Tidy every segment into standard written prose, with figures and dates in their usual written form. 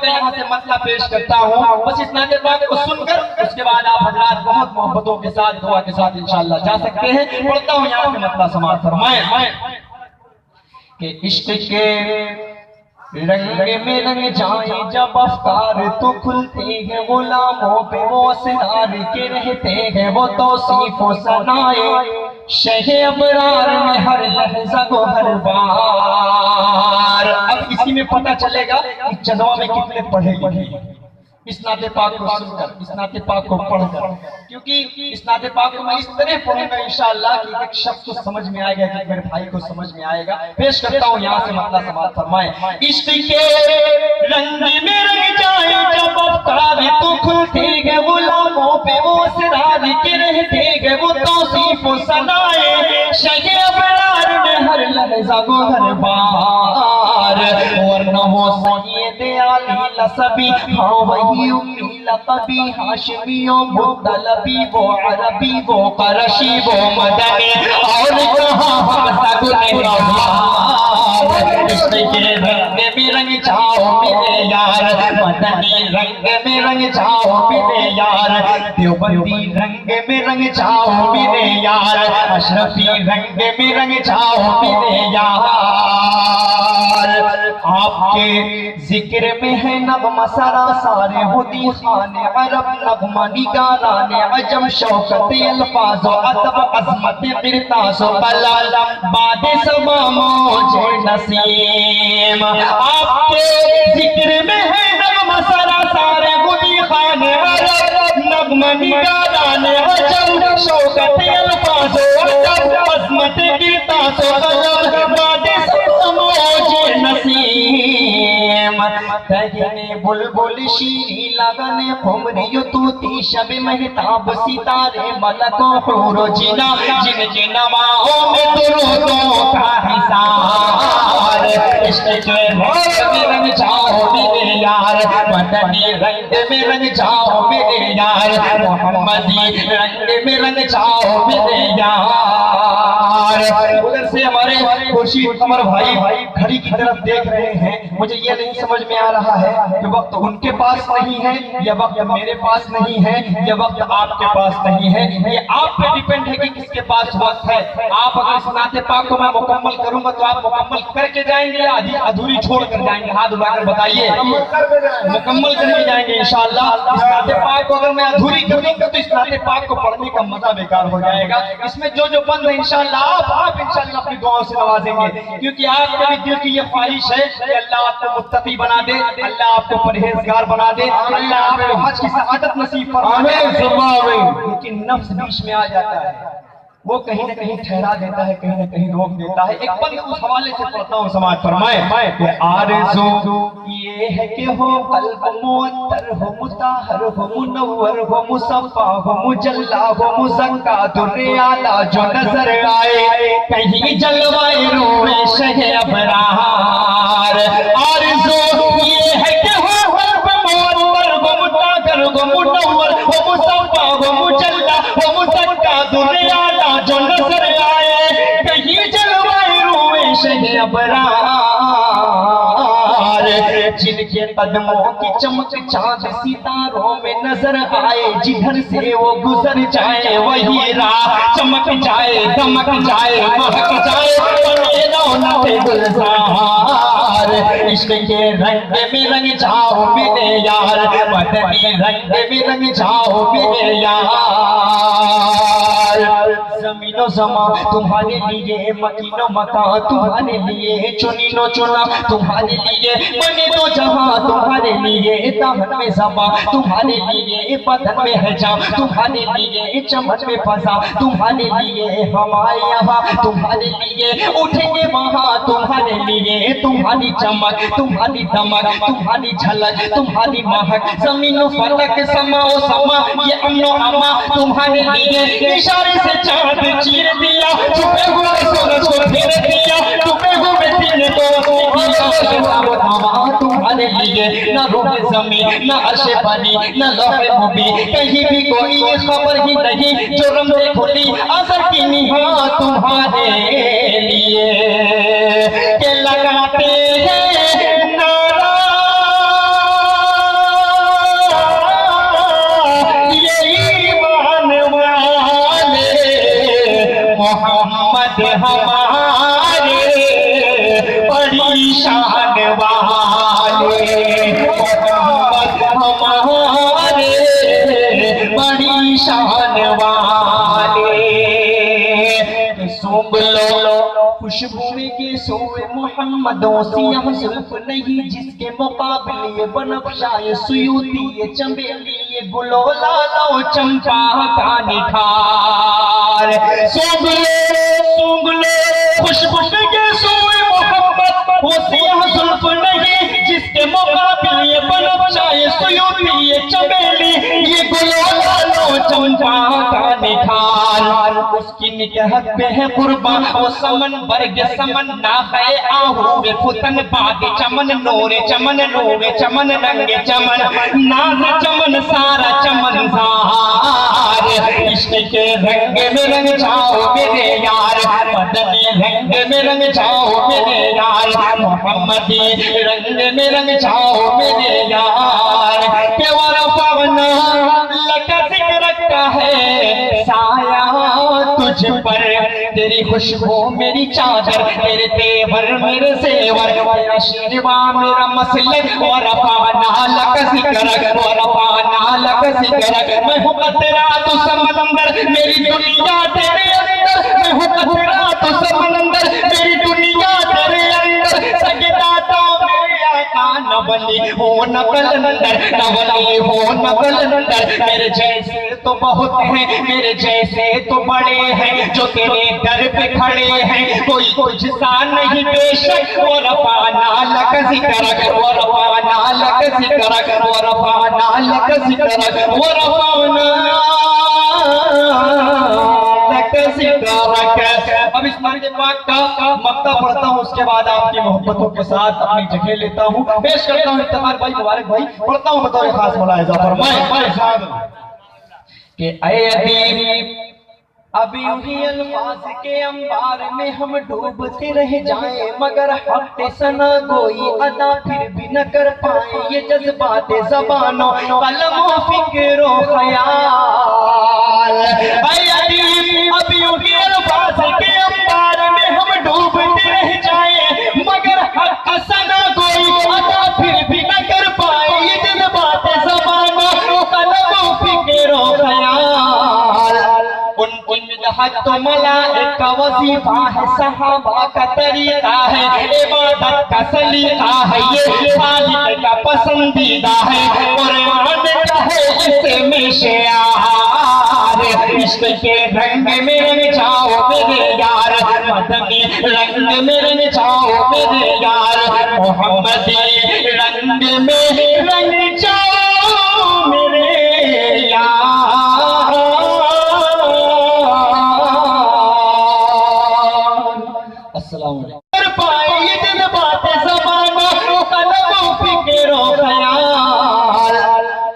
का यहाँ से मतलब पेश करता हूँ। बस इस नाते पाक को सुनकर उसके बाद आप हजरात बहुत मोहब्बतों के साथ दुआ के साथ इंशाअल्लाह जा सकते हैं। पढ़ता हूँ यहाँ से मतलब समाज फरमाए कि इश्क के रंग में रंग जाए जब अफ्तार तो खुलते हैं गुलामों पे वो सितार के रहते हैं वो तौसीफ सनाए शहे अबरार में हर लहज़ा को हर बार। अब इसी में पता चलेगा कि चंदवा में कितने पढ़े लिखे इस नाते पाक को सुनकर, इस नाते पाक को पढ़कर, क्योंकि इस नाते पाक को मैं इस तरह पढ़ूंगा इंशाअल्लाह कि एक शब्द को समझ में आएगा, कि मेरे भाई को समझ में आएगा। पेश करता हूँ यहाँ से मतलब समाज फरमाए। इश्क के रंग में रंग जाए जब अफ्तार तो खुलते हैं गुलामों पे वो सिराज के रहते हैं वो तौसीफ सनाए शगे अबरार में हर लहज़ा को हर बार। वरना वो सैयद आली लसबी हाँ वही उम्मी लक़बी हाशिमियों मुत्तलबी वो अरबी वो क़रशी वो मदनी और कहाँ हम इश्क़ के रंग में रंग जाओ मेरे यार, मदनी रंग में रंग जाओ मेरे यार, देवबंदी रंग में रंग जाओ मेरे यार, अशरफी रंग में रंग जाओ मेरे यार। आपके जिक्र में है नग़मा सरा सारे हुदी खाने अरब नग़मा निगाराने अजम शौकत अल्फाज़ अदब अज़मत क़िरतास कलाल बादे सबा मौजे नसीम। आपके जिक्र में है नग़मा सरा सारे हुदी खाने अरब नग़मा निगाराने अजम शौकत अल्फाज़ अदब अज़मत क़िरतास कलाल बादे सबा मौजे नसीम। तगने बुलबुल शीरी लगने खुमरी तूती शब महताब सितारे मलको हुरो जिना जिन जिनवाओं में दुरूदों का हिसार। इश्क़ के रंग में रंग जाओ मेरे यार, मदनी रंग में रंग जाओ मेरे यार, मोहम्मदी रंग में रंग जाओ मेरे यार। उधर से हमारे खुर्शीद कमर भाई घड़ी की तरफ देख रहे हैं। मुझे ये नहीं समझ में आ रहा है कि वक्त उनके पास नहीं है या वक्त मेरे पास नहीं है या वक्त आपके पास नहीं है। ये आप पे डिपेंड है कि किसके पास वक्त है। आप अगर इस नाते पाक को मैं मुकम्मल करूंगा तो आप मुकम्मल करके जाएंगे या अधूरी छोड़ कर जाएंगे? हाथ उठाकर बताइए। मुकम्मल करके जाएंगे इंशाअल्लाह। इस नाते पाक को अगर मैं अधूरी कर दूंगा तो इस नाते पाक को पढ़ने का मजा बेकार हो जाएगा। इसमें जो जो बंद है इंशाअल्लाह आप इंशाअल्लाह अपनी दुआओं से नवाजेंगे, क्योंकि आपके भी दिल की ये ख्वाहिश है कि अल्लाह आपको मुत्तकी बना दे, अल्लाह आपको परहेजगार बना दे, अल्लाह आपको हज की सआदत नसीब फरमाए। लेकिन नफ्स बीच में आ जाता है, वो कहीं न कहीं ठहरा देता है, कहीं न कहीं रोक देता है। एक बंद उस हवाले से पढ़ता हूँ समाज फरमाए कि आरज़ू ये है कि हो कल्ब मुअत्तर हो मुताहर हो मुनव्वर हो मुसफ़ा हो मुजल्ला हो मुज़क्का दुर्रे आला जो नजर आए कहीं जलवाए रोए शहे अबरार। आरज़ू ये है कि हो कल्ब मुअत्तर हो मुताहर हो मुनव्वर हो मुसफ़ा हो मुजल्ला हो मुज़क्का दुर्रे आला जो नजर आए कहीं जलवाए रोए शहे अबरार। जिनके कदमों की चमक चांद सितारों में नजर आए जिधर से वो गुजर जाए वही राह चमक जाए दमक जाए महक जाए बने रौनक गुलजार। इश्क़ के रंग में रंग जाओ मेरे यार, मदनी रंग में रंग जाओ मेरे यार। ज़मीनो ज़मा तुम्हारे लिए मकीनो मकान तुम्हारे लिए चुनीनो चुना तुम्हारे लिए बने दो जहां तुम्हारे लिए दामन में ज़मा तुम्हारे लिए बदन में है जान तुम्हारे लिए चमन में फसा तुम्हारे लिए हमारे यहाँ तुम्हारे लिए उठेंगे वहाँ तुम्हारे लिए तुम्हारी चमक तुम्हारी दमक तुम्हारी झलक तुम्हारी महक ज़मीनो फलक समाओ समा ये अमनो अमा तुम्हारे लिए इशारे से चाँद चीर दिया छुपे हुए सूरज को फेर दिया छुपे हुए दिन को तुम्हारे लिए न रूह ज़मीन न अर्श बनी न लौहे मुबीन कहीं भी कोई खबर ही नहीं जो रमज़े खुली असर की निहा तुम्हारे लिए के लगाते हैं नारा मोहम्मद हमारे बड़ी शान वाले, मोहम्मद हमारे बड़ी शान वाले। सूंघ लो खुशबू के सोए मोहम्मदों सियाह जुल्फ नहीं, जिसके मुकाबले बनफशाए सुयूती ये चमेली ये गुलो लालो चंपा का निखार। सूंघ लो खुशबू के सोए मोहम्मद वो सियाह जुल्फ नहीं, जिसके मुकाबले बनफशाए सुयूती ये चमेली ये गुलो लालो चंपा का निखार। उसकी निकहत पे है कुर्बान वो समन वर्ग समन ना है आहू में फुतन बाग चमन नूरे चमन नूरे चमन रंगे चमन नाज चमन सारा चमन सार। इश्क के रंग में रंग जाओ मेरे यार, मदनी रंग में रंग जाओ मेरे यार, मोहम्मदी रंग में रंग जाओ मेरे यार। प्यारा पवना लगा जिक्र का है साया तुझ पर, तेरी खुशबू मेरी चादर तेरे तेवर मेरे सेवर, तेरा शेरवा मेरा मसलक और पाना लक सिकरक और पाना लक सिकरक। मैं हूँ कतरा तू समंदर मेरी दुनिया तेरे अंदर, मैं हूँ कतरा तू समंदर मेरी दुनिया तेरे अंदर। सजदाता मेरे आका नवली हो नकलंदर, नवली हो नकलंदर। मेरे जैसे तो बहुत हैं, मेरे जैसे तो बड़े हैं जो तेरे दर पे खड़े हैं, कोई तुझसा नहीं बेशक। और पाना लक सिकरक और पाना लक सिकरक और पाना लक सिकरक और पाना लक सिकरक। अब इस मर्द पाक का मक्ता पढ़ता हूँ, उसके बाद आपकी मोहब्बतों के साथ अपनी जगह लेता हूँ, पेश करता हूँ इफ्तिखार भाई मुबारक भाई पढ़ता हूँ बतौर खास मुलाहिजा फरमाए कि ऐ अदीब अभी यूं अल्फाज के अंबार में हम डूबते रह जाएं, मगर हक सना गोई अदा फिर भी न कर पाए। ये जज्बात ज़बानों कलमों फिक्रो ख्याल। ऐ अदीब अभी यूं अल्फाज के अंबार में हम डूबते रह जाएं, मगर हक सना गोई अदा फिर भी न कर पाए। ये जज्बात ज़बानों कलमों फिक्रो ख्याल। उनकी मिदहत तो मलाइका वजीफा है, सहाबा का तरीका है, इबादत का सलीका है, ये खालिक का पसंदीदा है, कुरान का है इसे में शियार। इश्क के रंग में रंग जाओ मेरे यार, मदनी रंग में रंग जाओ मेरे यार, मोहम्मदी रंग में रंग जाओ मेरे यार। अस्सलाम वालेकुम। पाए ये जज्बात ज़बानों कलमों फिक्रो ख्याल।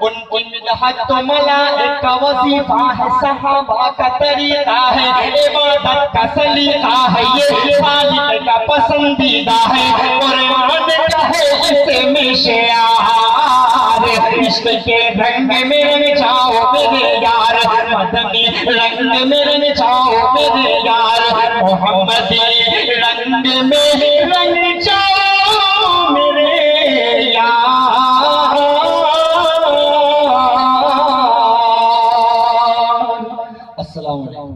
उनकी मिदहत तो मलाइका वजीफा है, सहाबा का तरीका है, इबादत का सलीका है, ये खालिक का पसंदीदा है, कुरान का है इसे में शियार। इश्क के रंग में रंग जाओ मेरे यार, मदनी रंग में रंग जाओ मेरे यार, मोहम्मदी रंग में रंग जाओ मेरे यार। अस्सलाम वालेकुम।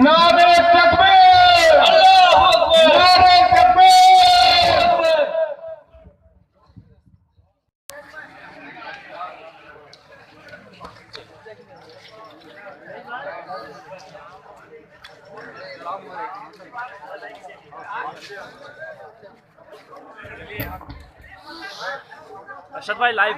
नारे तकबीर, अल्लाहू अकबर, नारे तकबीर। अरशद भाई लाइव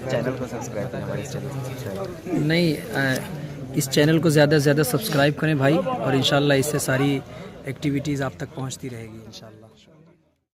चैनल को सब्सक्राइब करें, हमारे इस चैनल को सब्सक्राइब नहीं इस चैनल को ज़्यादा से ज़्यादा सब्सक्राइब करें भाई, और इंशाल्लाह इससे सारी एक्टिविटीज़ आप तक पहुंचती रहेगी इंशाल्लाह।